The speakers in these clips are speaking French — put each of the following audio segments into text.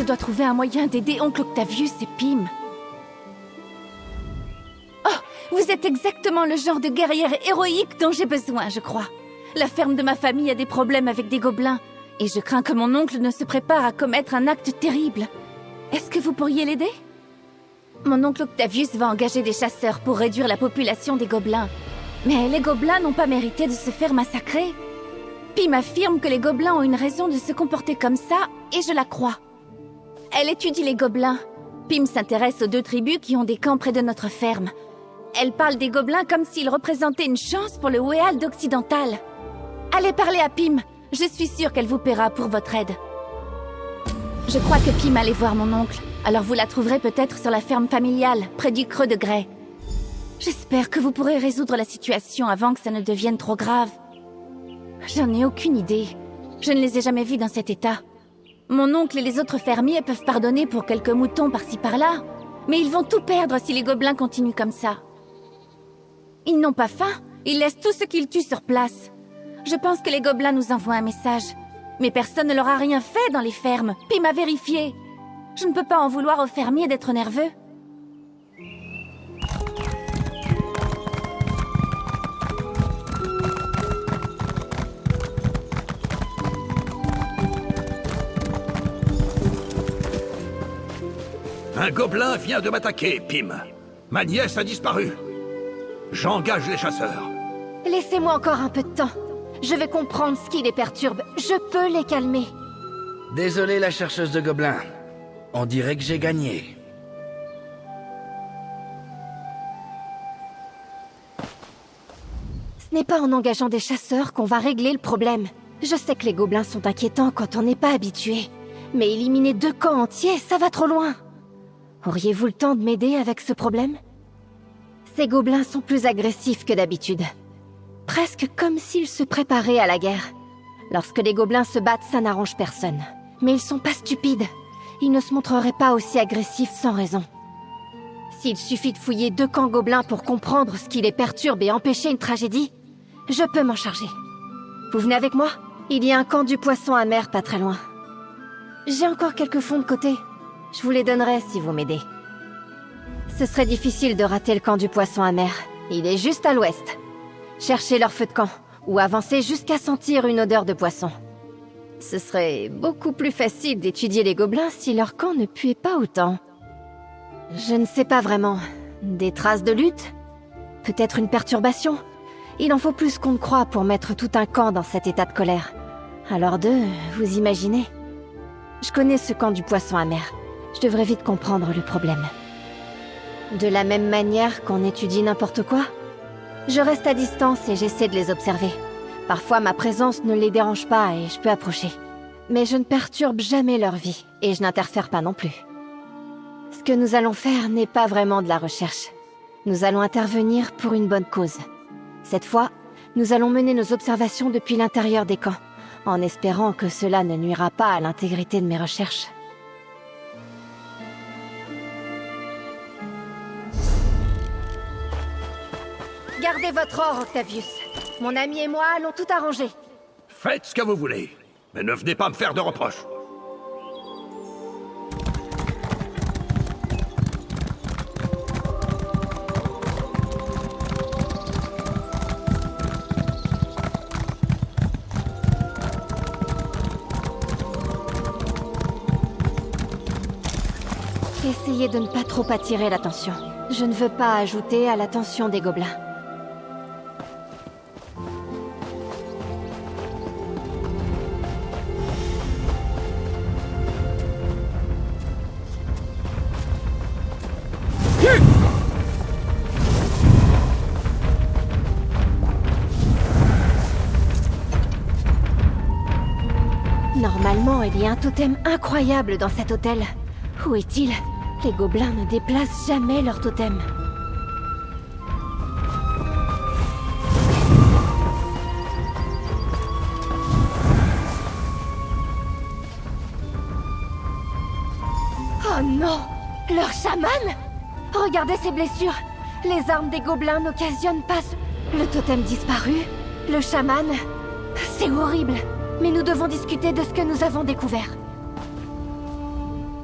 Je dois trouver un moyen d'aider Oncle Octavius et Pym. Oh, vous êtes exactement le genre de guerrière héroïque dont j'ai besoin, je crois. La ferme de ma famille a des problèmes avec des gobelins, et je crains que mon oncle ne se prépare à commettre un acte terrible. Est-ce que vous pourriez l'aider? Mon oncle Octavius va engager des chasseurs pour réduire la population des gobelins. Mais les gobelins n'ont pas mérité de se faire massacrer. Pym affirme que les gobelins ont une raison de se comporter comme ça, et je la crois. Elle étudie les gobelins. Pym s'intéresse aux 2 tribus qui ont des camps près de notre ferme. Elle parle des gobelins comme s'ils représentaient une chance pour le Weald occidental. Allez parler à Pym. Je suis sûre qu'elle vous paiera pour votre aide. Je crois que Pym allait voir mon oncle. Alors vous la trouverez peut-être sur la ferme familiale, près du creux de Grey. J'espère que vous pourrez résoudre la situation avant que ça ne devienne trop grave. J'en ai aucune idée. Je ne les ai jamais vus dans cet état. Mon oncle et les autres fermiers peuvent pardonner pour quelques moutons par-ci par-là, mais ils vont tout perdre si les gobelins continuent comme ça. Ils n'ont pas faim, ils laissent tout ce qu'ils tuent sur place. Je pense que les gobelins nous envoient un message. Mais personne ne leur a rien fait dans les fermes. Pym a vérifié. Je ne peux pas en vouloir aux fermiers d'être nerveux. Un gobelin vient de m'attaquer, Pym. Ma nièce a disparu. J'engage les chasseurs. Laissez-moi encore un peu de temps. Je vais comprendre ce qui les perturbe. Je peux les calmer. Désolé, la chercheuse de gobelins. On dirait que j'ai gagné. Ce n'est pas en engageant des chasseurs qu'on va régler le problème. Je sais que les gobelins sont inquiétants quand on n'est pas habitué. Mais éliminer 2 camps entiers, ça va trop loin. Auriez-vous le temps de m'aider avec ce problème? Ces gobelins sont plus agressifs que d'habitude. Presque comme s'ils se préparaient à la guerre. Lorsque les gobelins se battent, ça n'arrange personne. Mais ils sont pas stupides. Ils ne se montreraient pas aussi agressifs sans raison. S'il suffit de fouiller 2 camps gobelins pour comprendre ce qui les perturbe et empêcher une tragédie, je peux m'en charger. Vous venez avec moi? Il y a un camp du poisson amer pas très loin. J'ai encore quelques fonds de côté. Je vous les donnerai si vous m'aidez. Ce serait difficile de rater le camp du poisson amer. Il est juste à l'ouest. Cherchez leur feu de camp, ou avancez jusqu'à sentir une odeur de poisson. Ce serait beaucoup plus facile d'étudier les gobelins si leur camp ne puait pas autant. Je ne sais pas vraiment. Des traces de lutte? Peut-être une perturbation? Il en faut plus qu'on ne croit pour mettre tout un camp dans cet état de colère. Alors vous imaginez? Je connais ce camp du poisson amer. Je devrais vite comprendre le problème. De la même manière qu'on étudie n'importe quoi? Je reste à distance et j'essaie de les observer. Parfois ma présence ne les dérange pas et je peux approcher. Mais je ne perturbe jamais leur vie et je n'interfère pas non plus. Ce que nous allons faire n'est pas vraiment de la recherche. Nous allons intervenir pour une bonne cause. Cette fois, nous allons mener nos observations depuis l'intérieur des camps, en espérant que cela ne nuira pas à l'intégrité de mes recherches. Gardez votre or, Octavius. Mon ami et moi allons tout arranger. Faites ce que vous voulez, mais ne venez pas me faire de reproches. Essayez de ne pas trop attirer l'attention. Je ne veux pas ajouter à l'attention des gobelins. Normalement, il y a un totem incroyable dans cet hôtel. Où est-il? Les gobelins ne déplacent jamais leur totem. Oh non! Leur chaman? Regardez ces blessures! Les armes des gobelins n'occasionnent pas le totem disparu, le chaman... C'est horrible! Mais nous devons discuter de ce que nous avons découvert.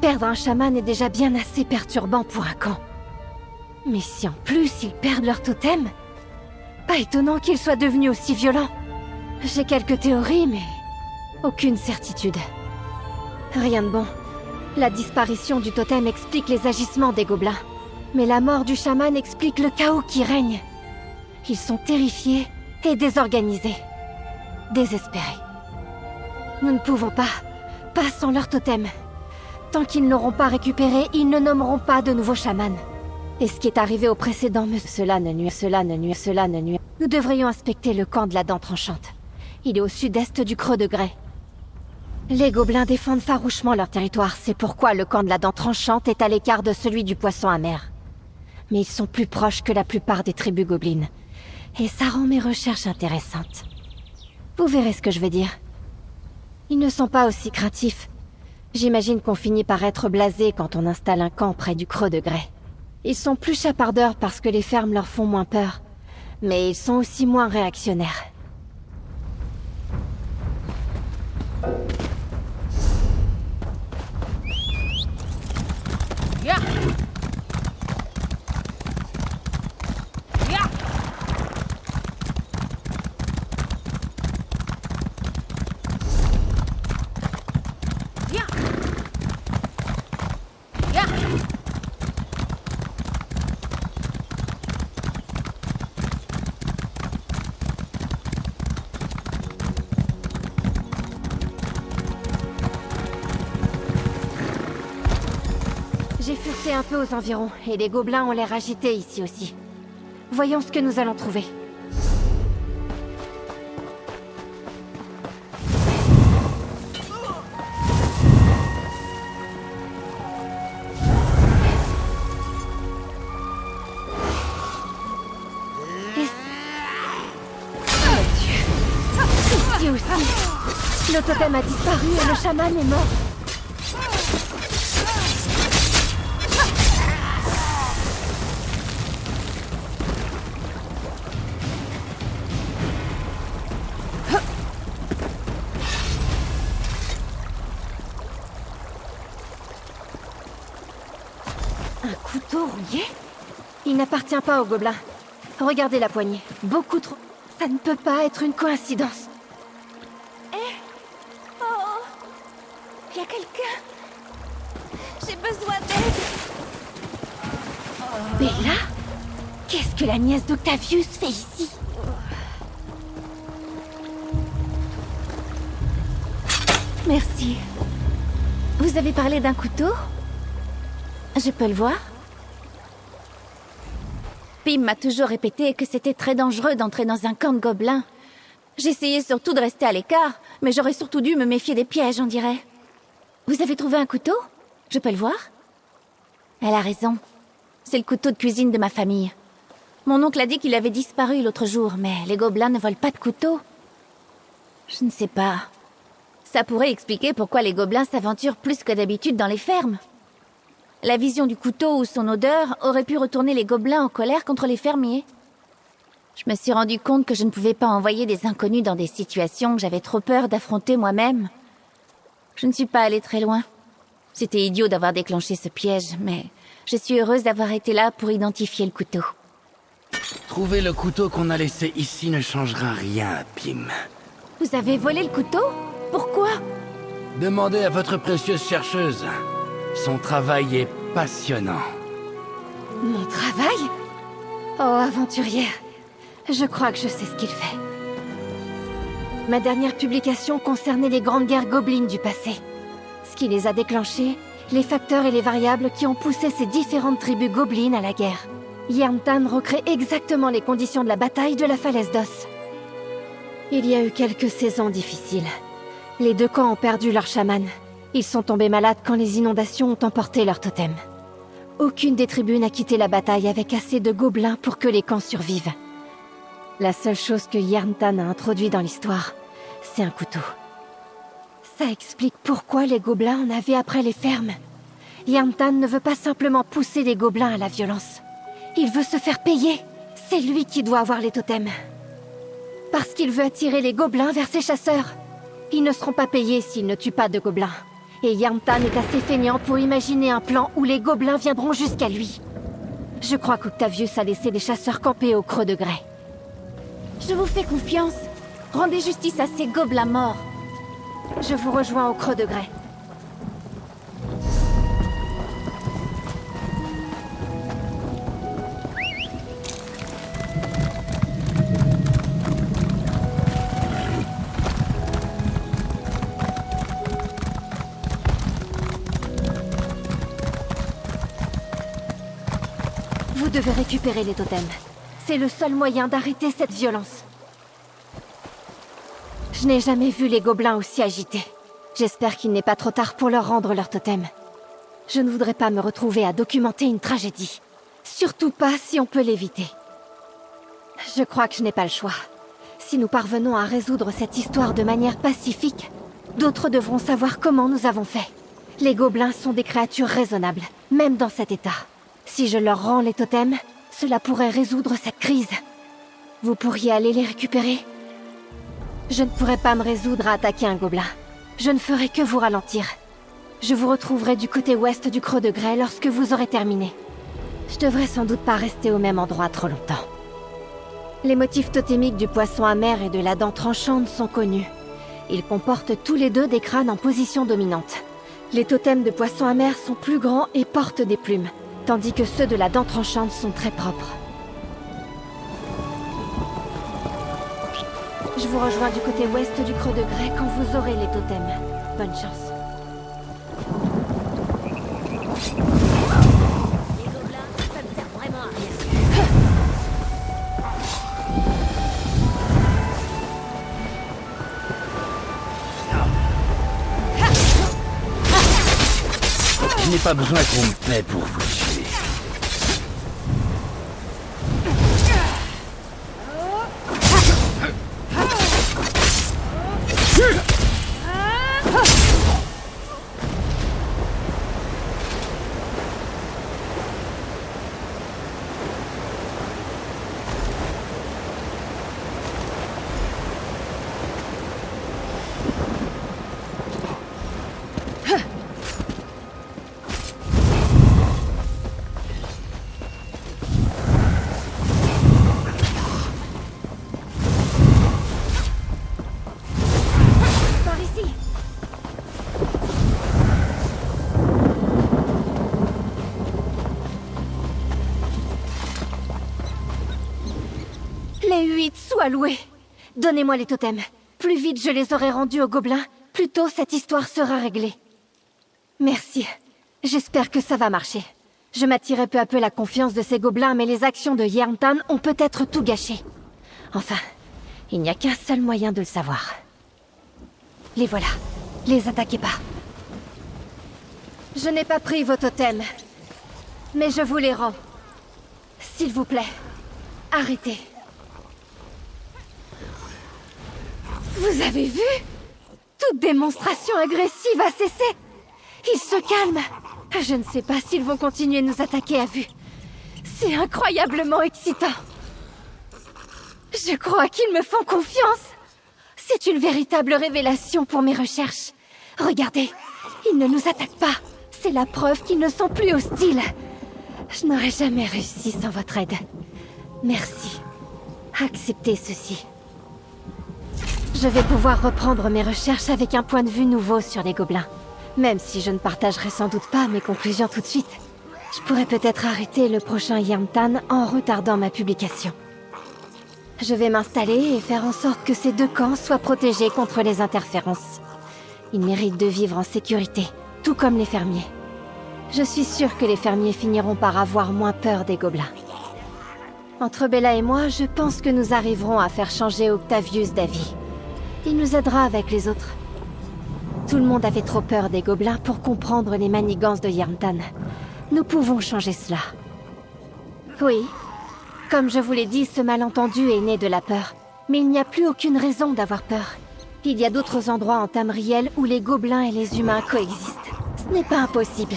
Perdre un chaman est déjà bien assez perturbant pour un camp. Mais si en plus ils perdent leur totem, pas étonnant qu'ils soient devenus aussi violents. J'ai quelques théories, mais aucune certitude. Rien de bon. La disparition du totem explique les agissements des gobelins. Mais la mort du chaman explique le chaos qui règne. Ils sont terrifiés et désorganisés. Désespérés. Nous ne pouvons pas sans leur totem. Tant qu'ils ne l'auront pas récupéré, ils ne nommeront pas de nouveaux chamans. Et ce qui est arrivé au précédent cela ne nuit. Nous devrions inspecter le camp de la dent tranchante. Il est au sud-est du creux de Grey. Les gobelins défendent farouchement leur territoire, c'est pourquoi le camp de la dent tranchante est à l'écart de celui du poisson amer. Mais ils sont plus proches que la plupart des tribus gobelines. Et ça rend mes recherches intéressantes. Vous verrez ce que je veux dire. Ils ne sont pas aussi craintifs. J'imagine qu'on finit par être blasé quand on installe un camp près du creux de Grey. Ils sont plus chapardeurs parce que les fermes leur font moins peur. Mais ils sont aussi moins réactionnaires. J'ai fureté un peu aux environs, et les gobelins ont l'air agités ici aussi. Voyons ce que nous allons trouver. Ici aussi. Le totem a disparu et le chaman est mort. Un couteau rouillé? Il n'appartient pas aux gobelins. Regardez la poignée. Beaucoup trop... Ça ne peut pas être une coïncidence. Oh, y a quelqu'un. J'ai besoin d'aide. Bella? Qu'est-ce que la nièce d'Octavius fait ici? Merci. Vous avez parlé d'un couteau? Je peux le voir? Pym m'a toujours répété que c'était très dangereux d'entrer dans un camp de gobelins. J'essayais surtout de rester à l'écart, mais j'aurais surtout dû me méfier des pièges, on dirait. Vous avez trouvé un couteau? Je peux le voir? Elle a raison. C'est le couteau de cuisine de ma famille. Mon oncle a dit qu'il avait disparu l'autre jour, mais les gobelins ne volent pas de couteau. Je ne sais pas. Ça pourrait expliquer pourquoi les gobelins s'aventurent plus que d'habitude dans les fermes. La vision du couteau ou son odeur aurait pu retourner les gobelins en colère contre les fermiers. Je me suis rendu compte que je ne pouvais pas envoyer des inconnus dans des situations que j'avais trop peur d'affronter moi-même. Je ne suis pas allée très loin. C'était idiot d'avoir déclenché ce piège, mais je suis heureuse d'avoir été là pour identifier le couteau. Trouver le couteau qu'on a laissé ici ne changera rien, Pym. Vous avez volé le couteau? Pourquoi? Demandez à votre précieuse chercheuse. Son travail est passionnant. Mon travail? Oh, aventurière. Je crois que je sais ce qu'il fait. Ma dernière publication concernait les grandes guerres gobelines du passé. Ce qui les a déclenchées, les facteurs et les variables qui ont poussé ces différentes tribus gobelines à la guerre. Yerntan recrée exactement les conditions de la bataille de la falaise d'Os. Il y a eu quelques saisons difficiles. Les deux camps ont perdu leurs chamans. Ils sont tombés malades quand les inondations ont emporté leur totem. Aucune des tribus n'a quitté la bataille avec assez de gobelins pour que les camps survivent. La seule chose que Yerntan a introduit dans l'histoire, c'est un couteau. Ça explique pourquoi les gobelins en avaient après les fermes. Yerntan ne veut pas simplement pousser les gobelins à la violence. Il veut se faire payer. C'est lui qui doit avoir les totems. Parce qu'il veut attirer les gobelins vers ses chasseurs. Ils ne seront pas payés s'ils ne tuent pas de gobelins. Et Yamtan est assez fainéant pour imaginer un plan où les gobelins viendront jusqu'à lui. Je crois qu'Octavius a laissé les chasseurs camper au creux de Grès. Je vous fais confiance. Rendez justice à ces gobelins morts. Je vous rejoins au creux de Grès. Vous devez récupérer les totems. C'est le seul moyen d'arrêter cette violence. Je n'ai jamais vu les gobelins aussi agités. J'espère qu'il n'est pas trop tard pour leur rendre leur totem. Je ne voudrais pas me retrouver à documenter une tragédie. Surtout pas si on peut l'éviter. Je crois que je n'ai pas le choix. Si nous parvenons à résoudre cette histoire de manière pacifique, d'autres devront savoir comment nous avons fait. Les gobelins sont des créatures raisonnables, même dans cet état. Si je leur rends les totems, cela pourrait résoudre cette crise. Vous pourriez aller les récupérer? Je ne pourrais pas me résoudre à attaquer un gobelin. Je ne ferai que vous ralentir. Je vous retrouverai du côté ouest du creux de Grès lorsque vous aurez terminé. Je devrais sans doute pas rester au même endroit trop longtemps. Les motifs totémiques du poisson amer et de la dent tranchante sont connus. Ils comportent tous les deux des crânes en position dominante. Les totems de poisson amer sont plus grands et portent des plumes, tandis que ceux de la dent tranchante sont très propres. Je vous rejoins du côté ouest du creux de Grès quand vous aurez les totems. Bonne chance. Les gobelins, ça ne sert vraiment à rien. Je n'ai pas besoin qu'on me paie pour vous tuer. Par ici. Les 8 sous alloués. Donnez-moi les totems. Plus vite je les aurai rendus aux gobelins, plus tôt cette histoire sera réglée. Merci. J'espère que ça va marcher. Je m'attirais peu à peu la confiance de ces gobelins, mais les actions de Yerntan ont peut-être tout gâché. Enfin, il n'y a qu'un seul moyen de le savoir. Les voilà. Les attaquez pas. Je n'ai pas pris vos totems, mais je vous les rends. S'il vous plaît, arrêtez. Vous avez vu? Toute démonstration agressive a cessé. Ils se calment. Je ne sais pas s'ils vont continuer de nous attaquer à vue. C'est incroyablement excitant. Je crois qu'ils me font confiance. C'est une véritable révélation pour mes recherches. Regardez, ils ne nous attaquent pas. C'est la preuve qu'ils ne sont plus hostiles. Je n'aurais jamais réussi sans votre aide. Merci. Acceptez ceci. Je vais pouvoir reprendre mes recherches avec un point de vue nouveau sur les gobelins. Même si je ne partagerai sans doute pas mes conclusions tout de suite. Je pourrais peut-être arrêter le prochain Yamtan en retardant ma publication. Je vais m'installer et faire en sorte que ces deux camps soient protégés contre les interférences. Ils méritent de vivre en sécurité, tout comme les fermiers. Je suis sûre que les fermiers finiront par avoir moins peur des gobelins. Entre Bella et moi, je pense que nous arriverons à faire changer Octavius d'avis. Il nous aidera avec les autres. Tout le monde avait trop peur des gobelins pour comprendre les manigances de Yerntan. Nous pouvons changer cela. Oui. Comme je vous l'ai dit, ce malentendu est né de la peur. Mais il n'y a plus aucune raison d'avoir peur. Il y a d'autres endroits en Tamriel où les gobelins et les humains coexistent. Ce n'est pas impossible.